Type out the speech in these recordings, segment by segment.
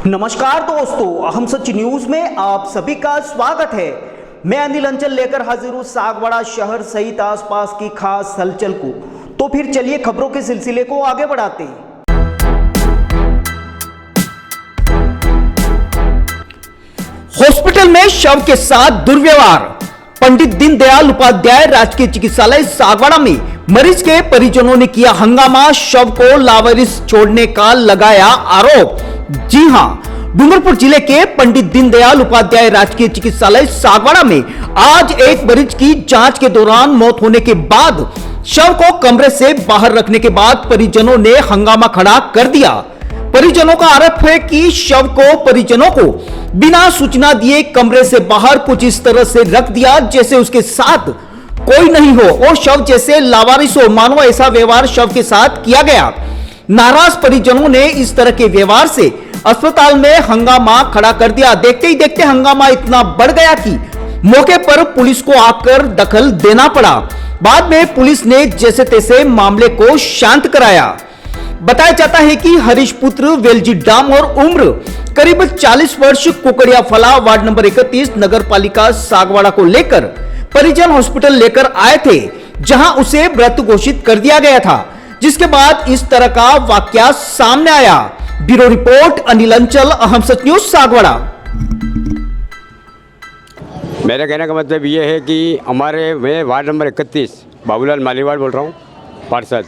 नमस्कार दोस्तों, अहम सच न्यूज में आप सभी का स्वागत है। मैं अनिल अंचल लेकर हाजिर हूं सागवाड़ा शहर सहित आसपास की खास हलचल को। तो फिर चलिए खबरों के सिलसिले को आगे बढ़ाते हैं। हॉस्पिटल में शव के साथ दुर्व्यवहार। पंडित दीनदयाल उपाध्याय राजकीय चिकित्सालय सागवाड़ा में मरीज के परिजनों ने किया हंगामा, शव को लावारिस छोड़ने का लगाया आरोप। जी हां, डूंगरपुर जिले के पंडित दीनदयाल उपाध्याय राजकीय चिकित्सालय सागवाड़ा में आज एक मरीज की जांच के दौरान मौत होने के बाद शव को कमरे से बाहर रखने के बाद परिजनों ने हंगामा खड़ा कर दिया। परिजनों का आरोप है कि शव को परिजनों को बिना सूचना दिए कमरे से बाहर कुछ इस तरह से रख दिया जैसे उसके साथ कोई नहीं हो और शव जैसे लावारिस हो, मानो ऐसा व्यवहार शव के साथ किया गया। नाराज परिजनों ने इस तरह के व्यवहार से अस्पताल में हंगामा खड़ा कर दिया। देखते ही देखते हंगामा इतना बढ़ गया कि मौके पर पुलिस को आकर दखल देना पड़ा। बाद में पुलिस ने जैसे तैसे मामले को शांत कराया। बताया जाता है कि हरीश पुत्र वेलजी डामोर, उम्र करीब 40 वर्ष, कुकड़िया फला, वार्ड नंबर 31, नगर पालिका सागवाड़ा को लेकर परिजन हॉस्पिटल लेकर आए थे, जहां उसे मृत घोषित कर दिया गया था, जिसके बाद इस तरह का वाकया सामने आया। ब्यूरो रिपोर्ट अनिल अंचल, अहम सच न्यूज सागवाड़ा। मेरे कहने का मतलब ये है कि मैं वार्ड नंबर 31 बाबूलाल मालीवाड़ बोल रहा हूँ, पार्षद।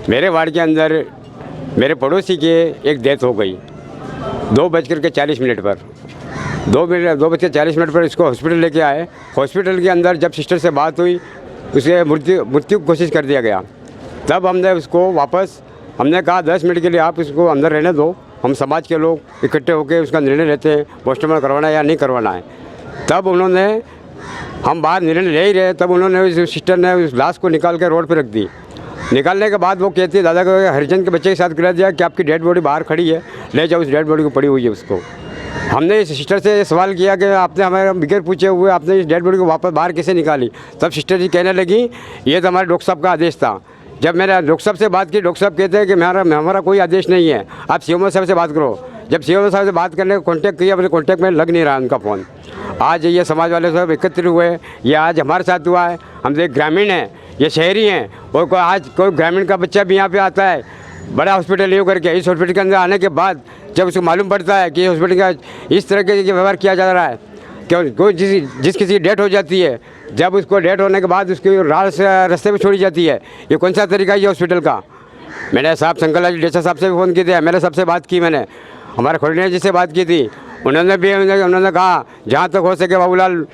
मेरे वार्ड के अंदर मेरे पड़ोसी के एक डेथ हो गई 2:40 पर। 2:40 पर इसको हॉस्पिटल लेके आए। हॉस्पिटल के अंदर जब सिस्टर से बात हुई, उसे मृत्यु घोषित कर दिया गया। तब हमने उसको वापस कहा 10 मिनट के लिए आप इसको अंदर रहने दो, हम समाज के लोग इकट्ठे होकर उसका निर्णय लेते हैं, पोस्टमार्टम करवाना है या नहीं करवाना है। तब हम बाहर निर्णय ले ही रहे, तब उस सिस्टर ने उस लाश को निकाल कर रोड पर रख दी। निकालने के बाद वो कहती है दादा को हरिजन के बच्चे के साथ करा दिया कि आपकी डेड बॉडी बाहर खड़ी है, ले जाओ उस डेड बॉडी को, पड़ी हुई है उसको। हमने इस सिस्टर से सवाल किया कि आपने हमारे बगैर पूछे हुए आपने इस डेड बॉडी को वापस बाहर कैसे निकाली। तब सिस्टर जी कहने लगी ये तो हमारे डॉक्टर साहब का आदेश था। जब मैंने डॉक्टर साहब से बात की, डॉक्टर साहब कहते हैं कि हमारा कोई आदेश नहीं है, आप सीएमओ साहब से बात करो। जब सीएमओ साहब से बात करने का कॉन्टैक्ट किया, अपने कॉन्टैक्ट में लग नहीं रहा उनका फ़ोन। आज ये समाज वाले सब एकत्र हुए, ये आज हमारे साथ हुआ है। हम एक ग्रामीण हैं, ये शहरी हैं, और आज कोई ग्रामीण का बच्चा भी यहाँ पे आता है बड़ा हॉस्पिटल यूँ करके। इस हॉस्पिटल के अंदर आने के बाद जब उसको मालूम पड़ता है कि हॉस्पिटल का इस तरह के व्यवहार किया जा रहा है, क्यों कोई जिस किसी की डेथ हो जाती है, जब उसको डेथ होने के बाद उसकी रास्ते में छोड़ी जाती है, ये कौन सा तरीका है ये हॉस्पिटल का। मैंने साहब शंकरलाल डेसा साहब से भी फ़ोन किए थे, मेरे सबसे बात की, मैंने हमारे खोड़िया जी से बात की थी। उन्होंने कहा जहाँ तक हो सके बाबूलाल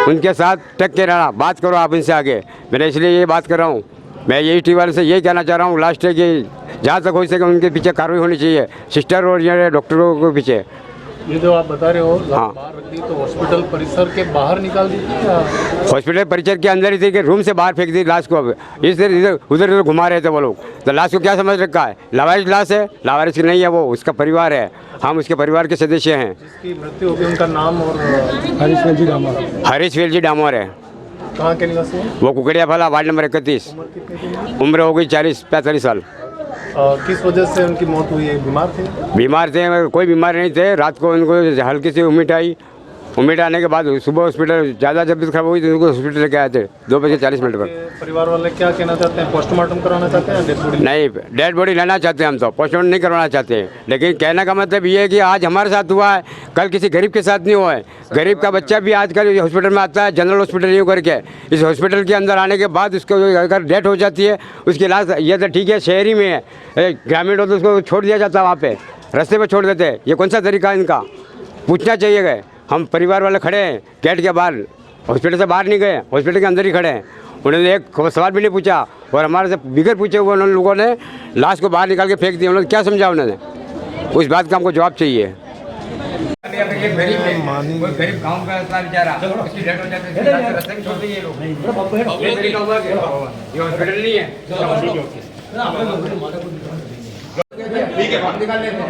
उनके साथ टक के रहना, बात करो आप इनसे आगे। मैंने इसलिए ये बात कर रहा हूँ। मैं यही टीवी वाले से यही कहना चाह रहा हूँ, लास्ट है कि जहाँ तक हो सके उनके पीछे कार्रवाई होनी चाहिए, सिस्टर और ये डॉक्टरों के पीछे। ये जो आप बता रहे हो हाँ, बाहर रख दी, तो हॉस्पिटल परिसर के बाहर निकाल दी थी या हॉस्पिटल परिसर के अंदर ही थी कि रूम से बाहर फेंक दी लाश को। इधर उधर घुमा रहे थे वो लोग। तो लाश को क्या समझ रखा है, लावारिस लाश है? लावारिस नहीं है, वो उसका परिवार है, हम उसके परिवार के सदस्य हैं। जिसकी मृत्यु हो गई उनका नाम और हरीश वेलजी डामोर है। कहाँ के निवासी हैं? वो कुकड़िया फला, वार्ड नंबर 31, उम्र हो गई 40-45 साल। किस वजह से उनकी मौत हुई है? बीमार थे? बीमार थे, कोई बीमार नहीं थे। रात को उनको हल्की सी उमिट आई, उमिट आने के बाद सुबह हॉस्पिटल ज़्यादा जब खराब हुई तो उनको हॉस्पिटल लेके आए थे 2:40 पर। परिवार वाले क्या कहना चाहते हैं, पोस्टमार्टम कराना चाहते हैं? डेड बॉडी नहीं, डेड बॉडी लेना चाहते हैं हम, तो पोस्टमार्टम नहीं करवाना चाहते हैं। लेकिन कहने का मतलब ये है कि आज हमारे साथ हुआ है, कल किसी गरीब के साथ नहीं हुआ है। गरीब का बच्चा भी आजकल हॉस्पिटल में आता है, जनरल हॉस्पिटल यूँ करके। इस हॉस्पिटल के अंदर आने के बाद उसको अगर डेथ हो जाती है, उसकी लाश ये तो ठीक है शहरी में है, ग्रामीण हो तो उसको छोड़ दिया जाता है, वहाँ पे रास्ते पर छोड़ देते हैं। ये कौन सा तरीका है इनका? पूछना चाहिए गए। हम परिवार वाले खड़े हैं गेट के बाहर, हॉस्पिटल से बाहर नहीं गए, हॉस्पिटल के अंदर ही खड़े हैं। उन्होंने एक सवाल भी नहीं पूछा और हमारे से बिगड़ पूछे हुए उन लोगों ने लाश को बाहर निकाल के फेंक दिया। उन्होंने क्या समझा, उन्होंने उस बात का हमको जवाब चाहिए। गरीब गाँव का बेचारा उसकी डेथ हो जाती है, रास्ते में छोड़ दिए लोग। ये तरीका हुआ कि ये हॉस्पिटल नहीं है। ठीक है, बाहर निकाल लेते हैं।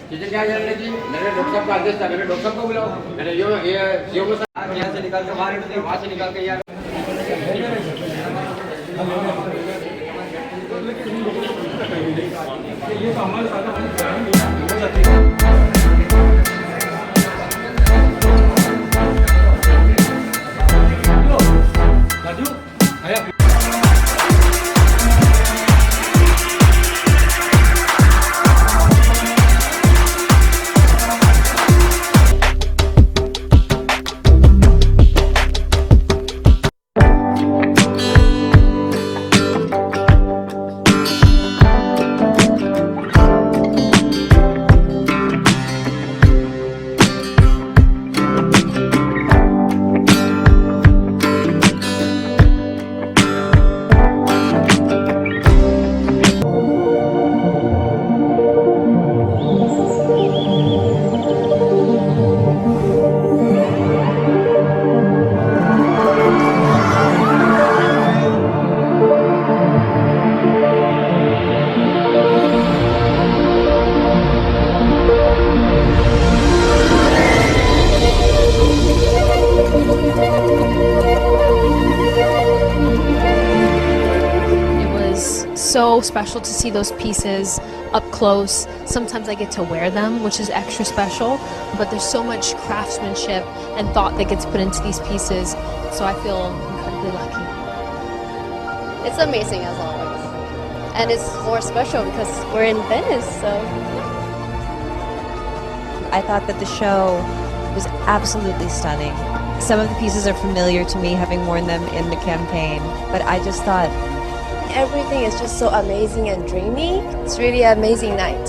चीज़ें क्या जानने की, मैंने डॉक्टर साहब का आदेश था, मैंने डॉक्टर साहब को बुलाओ, मैंने ये यहाँ से निकाल के बाहर, वहाँ से निकाल के यार It was so special to see those pieces up close. Sometimes I get to wear them, which is extra special, but there's so much craftsmanship and thought that gets put into these pieces, so I feel incredibly lucky. It's amazing as always. And it's more special because we're in Venice, so. I thought that the show was absolutely stunning. Some of the pieces are familiar to me, having worn them in the campaign, but I just thought Everything is just so amazing and dreamy. It's really an amazing night.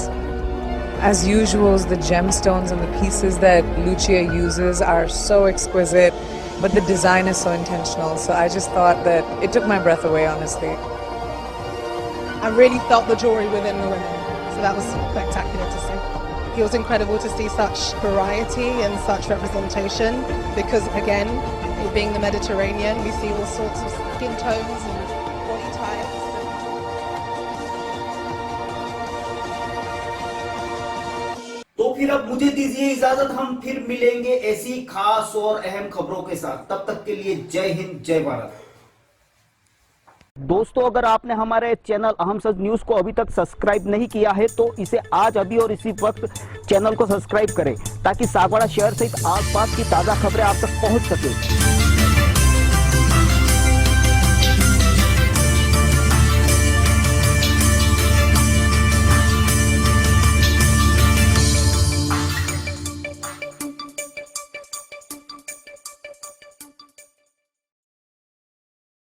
As usual, the gemstones and the pieces that Lucia uses are so exquisite, but the design is so intentional. So I just thought that it took my breath away, honestly. I really felt the jewelry within the women, so that was spectacular to see. It was incredible to see such variety and such representation because, again, it being the Mediterranean, we see all sorts of skin tones and body types. तो फिर अब मुझे दीजिए इजाजत, हम फिर मिलेंगे ऐसी खास और अहम खबरों के साथ। तब तक के लिए जय हिंद, जय भारत। दोस्तों, अगर आपने हमारे चैनल अहम सच न्यूज को अभी तक सब्सक्राइब नहीं किया है तो इसे आज अभी और इसी वक्त चैनल को सब्सक्राइब करें ताकि सागवाड़ा शहर सहित आसपास की ताजा खबरें आप तक पहुंच सके।